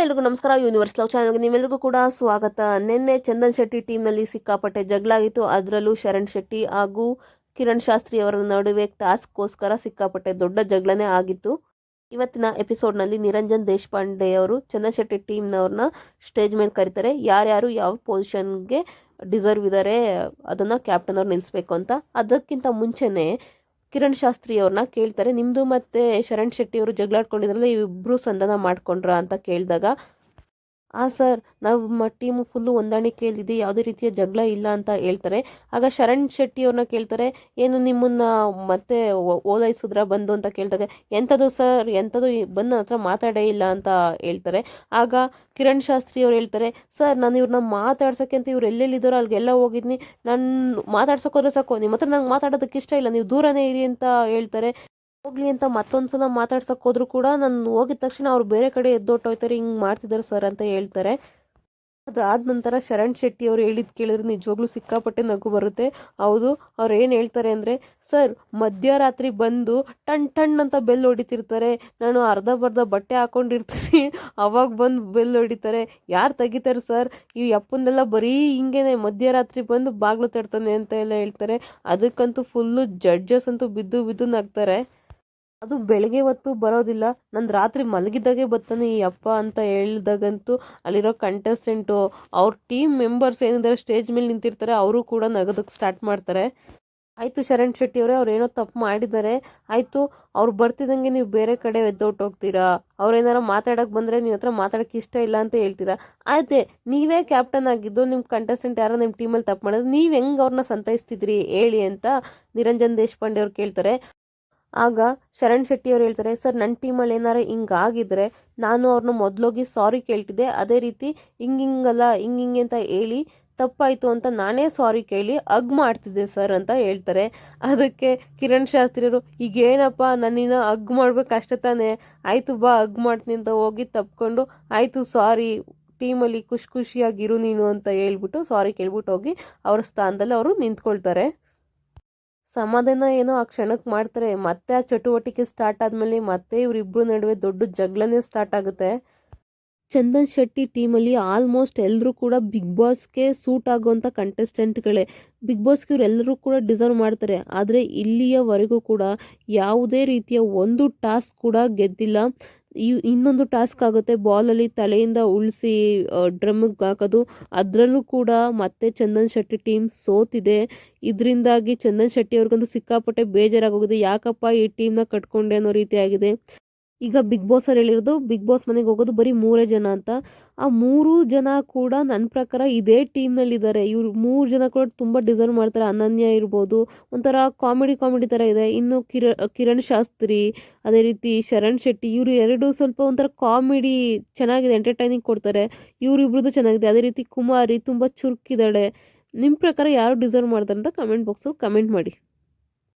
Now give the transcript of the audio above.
ಎಲ್ರಿಗೂ ನಮಸ್ಕಾರ. Universe love ಚಾನಲ್ಗೆ ನಿಮ್ಮೆಲ್ಲರಿಗೂ ಕೂಡ ಸ್ವಾಗತ. ನಿನ್ನೆ ಚಂದನ್ ಶೆಟ್ಟಿ ಟೀಮ್ನಲ್ಲಿ ಸಿಕ್ಕಾಪಟ್ಟೆ ಜಗಳ ಆಗಿತ್ತು. ಅದರಲ್ಲೂ ಶರಣ್ ಶೆಟ್ಟಿ ಹಾಗೂ ಕಿರಣ್ ಶಾಸ್ತ್ರಿ ಅವರ ನಡುವೆ ಟಾಸ್ಕ್ಗೋಸ್ಕರ ಸಿಕ್ಕಾಪಟ್ಟೆ ದೊಡ್ಡ ಜಗಳನೇ ಆಗಿತ್ತು. ಇವತ್ತಿನ ಎಪಿಸೋಡ್ನಲ್ಲಿ ನಿರಂಜನ್ ದೇಶಪಾಂಡೆ ಅವರು ಚಂದನ್ ಶೆಟ್ಟಿ ಟೀಮ್ನವ್ರನ್ನ ಸ್ಟೇಜ್ ಮೇಲೆ ಕರೀತಾರೆ. ಯಾರ್ಯಾರು ಯಾವ ಪೊಸಿಷನ್ಗೆ ಡಿಸರ್ವ್ ಇದ್ದಾರೆ ಅದನ್ನು ಕ್ಯಾಪ್ಟನ್ ಅವ್ರು ನಿಲ್ಲಿಸ್ಬೇಕು ಅಂತ. ಅದಕ್ಕಿಂತ ಮುಂಚೆನೇ ಕಿರಣ್ ಶಾಸ್ತ್ರಿ ಅವ್ರನ್ನ ಕೇಳ್ತಾರೆ, ನಿಮ್ಮದು ಮತ್ತು ಶರಣ್ ಶೆಟ್ಟಿ ಅವರು ಜಗಳಾಡ್ಕೊಂಡಿದ್ರಲ್ಲ, ಇಬ್ಬರು ಸಂಧಾನ ಮಾಡ್ಕೊಂಡ್ರಾ ಅಂತ ಕೇಳಿದಾಗ, ಸರ್, ನಮ್ಮ ಟೀಮು ಫುಲ್ಲು ಹೊಂದಾಣಿಕೆಯಲ್ಲಿದೆ, ಯಾವುದೇ ರೀತಿಯ ಜಗಳ ಇಲ್ಲ ಅಂತ ಹೇಳ್ತಾರೆ. ಆಗ ಶರಣ್ ಶೆಟ್ಟಿ ಅವ್ರನ್ನ ಕೇಳ್ತಾರೆ, ಏನು ನಿಮ್ಮನ್ನ ಮತ್ತೆ ಓಲೈಸಿದ್ರ ಬಂದು ಅಂತ ಕೇಳಿದಾಗ, ಎಂಥದ್ದು ಸರ್, ಎಂಥದ್ದು ಬಂದು ನನ್ನ ಹತ್ರ ಮಾತಾಡೇ ಇಲ್ಲ ಅಂತ ಹೇಳ್ತಾರೆ. ಆಗ ಕಿರಣ್ ಶಾಸ್ತ್ರಿ ಅವ್ರು ಹೇಳ್ತಾರೆ, ಸರ್, ನಾನು ಇವ್ರನ್ನ ಮಾತಾಡ್ಸೋಕ್ಕೆ ಅಂತ ಇವ್ರು ಎಲ್ಲೆಲ್ಲಿದ್ದಾರೋ ಅಲ್ಲಿಗೆಲ್ಲ ಹೋಗಿದ್ನಿ, ನಾನು ಮಾತಾಡ್ಸೋಕೆ ಹೋದ್ರೆ ಸಾಕು, ನಿಮ್ಮ ಹತ್ರ ನಂಗೆ ಮಾತಾಡೋದಕ್ಕೆ ಇಷ್ಟ ಇಲ್ಲ, ನೀವು ದೂರನೇ ಇರಿ ಅಂತ ಹೇಳ್ತಾರೆ. ಹೋಗ್ಲಿ ಅಂತ ಮತ್ತೊಂದ್ಸಲ ಮಾತಾಡ್ಸಕ್ ಹೋದ್ರು ಕೂಡ ನಾನು ಹೋಗಿದ ತಕ್ಷಣ ಅವ್ರು ಬೇರೆ ಕಡೆ ಎದ್ದೊಟ್ಟೋಯ್ತಾರೆ, ಹಿಂಗೆ ಮಾಡ್ತಿದ್ದಾರೆ ಸರ್ ಅಂತ ಹೇಳ್ತಾರೆ. ಅದಾದ ನಂತರ ಶರಣ್ ಶೆಟ್ಟಿ ಅವ್ರು ಹೇಳಿದ್ ಕೇಳಿದ್ರೆ ನಿಜವಾಗ್ಲೂ ಸಿಕ್ಕಾಪಟ್ಟೆ ನಗು ಬರುತ್ತೆ. ಹೌದು, ಅವ್ರು ಏನು ಹೇಳ್ತಾರೆ ಅಂದರೆ, ಸರ್, ಮಧ್ಯರಾತ್ರಿ ಬಂದು ಟಣ್ ಟಣ್ ಅಂತ ಬೆಲ್ ಹೊಡಿತಿರ್ತಾರೆ, ನಾನು ಅರ್ಧ ಬರ್ಧ ಬಟ್ಟೆ ಹಾಕೊಂಡಿರ್ತೀನಿ, ಅವಾಗ ಬಂದು ಬೆಲ್ ಹೊಡಿತಾರೆ, ಯಾರು ತೆಗಿತಾರೆ ಸರ್, ಈ ಅಪ್ಪಂದೆಲ್ಲ ಬರೀ ಹಿಂಗೇನೆ ಮಧ್ಯರಾತ್ರಿ ಬಂದು ಬಾಗ್ಲು ತಡ್ತಾನೆ ಅಂತ ಎಲ್ಲ ಹೇಳ್ತಾರೆ. ಅದಕ್ಕಂತೂ ಫುಲ್ಲು ಜಡ್ಜಸ್ ಅಂತೂ ಬಿದ್ದು ಬಿದ್ದು ನಗ್ತಾರೆ. ಅದು ಬೆಳಗ್ಗೆ ಹೊತ್ತು ಬರೋದಿಲ್ಲ, ನಂದು ರಾತ್ರಿ ಮಲಗಿದ್ದಾಗೆ ಬರ್ತಾನೆ ಈ ಅಪ್ಪ ಅಂತ ಹೇಳಿದಾಗಂತೂ ಅಲ್ಲಿರೋ ಕಂಟೆಸ್ಟೆಂಟು ಅವ್ರ ಟೀಮ್ ಮೆಂಬರ್ಸ್ ಏನಿದ್ದಾರೆ ಸ್ಟೇಜ್ ಮೇಲೆ ನಿಂತಿರ್ತಾರೆ, ಅವರು ಕೂಡ ನಗೋದಕ್ಕೆ ಸ್ಟಾರ್ಟ್ ಮಾಡ್ತಾರೆ. ಆಯಿತು ಶರಣ್ ಶೆಟ್ಟಿ ಅವರೇ, ಅವ್ರು ಏನೋ ತಪ್ಪು ಮಾಡಿದ್ದಾರೆ, ಆಯಿತು, ಅವ್ರು ಬರ್ತಿದ್ದಂಗೆ ನೀವು ಬೇರೆ ಕಡೆ ಎದ್ದೊಟ್ಟು ಹೋಗ್ತೀರಾ, ಅವ್ರೇನಾರು ಮಾತಾಡೋಕ್ಕೆ ಬಂದರೆ ನಿಮ್ಮ ಹತ್ರ ಮಾತಾಡೋಕ್ಕೆ ಇಷ್ಟ ಇಲ್ಲ ಅಂತ ಹೇಳ್ತೀರಾ. ಅದೇ ನೀವೇ ಕ್ಯಾಪ್ಟನ್ ಆಗಿದ್ದು ನಿಮ್ಮ ಕಂಟೆಸ್ಟೆಂಟ್ ಯಾರೋ ನಿಮ್ಮ ಟೀಮಲ್ಲಿ ತಪ್ಪು ಮಾಡಿದ್ರು, ನೀವು ಹೆಂಗೆ ಅವ್ರನ್ನ ಸಂತೈಸ್ತಿದ್ರಿ ಹೇಳಿ ಅಂತ ನಿರಂಜನ್ ದೇಶಪಾಂಡೆ ಅವ್ರು ಕೇಳ್ತಾರೆ. ಆಗ ಶರಣ್ ಶೆಟ್ಟಿ ಅವ್ರು ಹೇಳ್ತಾರೆ, ಸರ್, ನನ್ನ ಟೀಮಲ್ಲಿ ಏನಾರು ಹಿಂಗಾಗಿದ್ರೆ ನಾನು ಅವ್ರನ್ನ ಮೊದಲೋಗಿ ಸಾರಿ ಕೇಳ್ತಿದ್ದೆ, ಅದೇ ರೀತಿ ಹಿಂಗಿಂಗಲ್ಲ ಹಿಂಗಿಂಗೆ ಅಂತ ಹೇಳಿ ತಪ್ಪಾಯಿತು ಅಂತ ನಾನೇ ಸಾರಿ ಕೇಳಿ ಹಗ್ ಮಾಡ್ತಿದ್ದೆ ಸರ್ ಅಂತ ಹೇಳ್ತಾರೆ. ಅದಕ್ಕೆ ಕಿರಣ್ ಶಾಸ್ತ್ರಿಯವರು, ಈಗೇನಪ್ಪ ನನ್ನಿನ್ನ ಹಗ್ ಮಾಡ್ಬೇಕು ಅಷ್ಟೇ ತಾನೇ, ಆಯಿತು ಬಾ ಹಗ್ ಮಾಡ್ತೀನಿ ಅಂತ ಹೋಗಿ ತಪ್ಕೊಂಡು, ಆಯಿತು ಸಾರಿ, ಟೀಮಲ್ಲಿ ಖುಷಿಯಾಗಿರು ನೀನು ಅಂತ ಹೇಳ್ಬಿಟ್ಟು ಸಾರಿ ಕೇಳ್ಬಿಟ್ಟು ಹೋಗಿ ಅವ್ರ ಸ್ಥಾನದಲ್ಲಿ ಅವರು ನಿಂತ್ಕೊಳ್ತಾರೆ. ಸಮಾಧಾನ ಏನೋ ಆ ಕ್ಷಣಕ್ಕೆ ಮಾಡ್ತಾರೆ, ಮತ್ತೆ ಆ ಚಟುವಟಿಕೆ ಸ್ಟಾರ್ಟ್ ಆದಮೇಲೆ ಮತ್ತೆ ಇವರಿಬ್ಬರು ನಡುವೆ ದೊಡ್ಡ ಜಗಳನೇ ಸ್ಟಾರ್ಟ್ ಆಗುತ್ತೆ. ಚಂದನ್ ಶೆಟ್ಟಿ ಟೀಮಲ್ಲಿ ಆಲ್ಮೋಸ್ಟ್ ಎಲ್ಲರೂ ಕೂಡ ಬಿಗ್ ಬಾಸ್ಗೆ ಸೂಟ್ ಆಗುವಂಥ ಕಂಟೆಸ್ಟೆಂಟ್ಗಳೇ. ಬಿಗ್ ಬಾಸ್ಗೆ ಇವರೆಲ್ಲರೂ ಕೂಡ ಡಿಸರ್ವ್ ಮಾಡ್ತಾರೆ. ಆದರೆ ಇಲ್ಲಿಯವರೆಗೂ ಕೂಡ ಯಾವುದೇ ರೀತಿಯ ಒಂದು ಟಾಸ್ಕ್ ಕೂಡ ಗೆದ್ದಿಲ್ಲ. ಇನ್ನೊಂದು ಟಾಸ್ಕ್ ಆಗುತ್ತೆ, ಬಾಲಲ್ಲಿ ತಲೆಯಿಂದ ಉಳಿಸಿ ಡ್ರಮ್ಗೆ ಹಾಕೋದು, ಅದರಲ್ಲೂ ಕೂಡ ಮತ್ತೆ ಚಂದನ್ ಶೆಟ್ಟಿ ಟೀಮ್ ಸೋತಿದೆ. ಇದರಿಂದಾಗಿ ಚಂದನ್ ಶೆಟ್ಟಿ ಅವ್ರಿಗಂತೂ ಸಿಕ್ಕಾಪಟ್ಟೆ ಬೇಜಾರಾಗೋಗಿದೆ, ಯಾಕಪ್ಪ ಈ ಟೀಮ್ನ ಕಟ್ಕೊಂಡೆ ಅನ್ನೋ ರೀತಿ ಆಗಿದೆ. ಈಗ ಬಿಗ್ ಬಾಸ್ ಅವ್ರು ಹೇಳಿರೋದು ಬಿಗ್ ಬಾಸ್ ಮನೆಗೆ ಹೋಗೋದು ಬರೀ 3 ಜನ ಅಂತ. ಆ 3 ಜನ ಕೂಡ ನನ್ನ ಪ್ರಕಾರ ಇದೇ ಟೀಮ್ನಲ್ಲಿದ್ದಾರೆ. ಇವ್ರು 3 ಜನ ಕೂಡ ತುಂಬ ಡಿಸರ್ವ್ ಮಾಡ್ತಾರೆ. ಅನನ್ಯ ಇರ್ಬೋದು, ಒಂಥರ ಕಾಮಿಡಿ ಥರ ಇದೆ. ಇನ್ನು ಕಿರಣ್ ಶಾಸ್ತ್ರಿ, ಅದೇ ರೀತಿ ಶರಣ್ ಶೆಟ್ಟಿ, ಇವರು ಎರಡು ಸ್ವಲ್ಪ ಒಂಥರ ಕಾಮಿಡಿ ಚೆನ್ನಾಗಿದೆ, ಎಂಟರ್ಟೈನಿಂಗ್ ಕೊಡ್ತಾರೆ. ಇವರಿಬ್ರದ್ದು ಚೆನ್ನಾಗಿದೆ. ಅದೇ ರೀತಿ ಕುಮಾರಿ ತುಂಬ ಚುರುಕಿದ್ದಾಳೆ. ನಿಮ್ಮ ಪ್ರಕಾರ ಯಾರು ಡಿಸರ್ವ್ ಮಾಡ್ತಾರೆ ಅಂತ ಕಮೆಂಟ್ ಬಾಕ್ಸಲ್ಲಿ ಕಮೆಂಟ್ ಮಾಡಿ.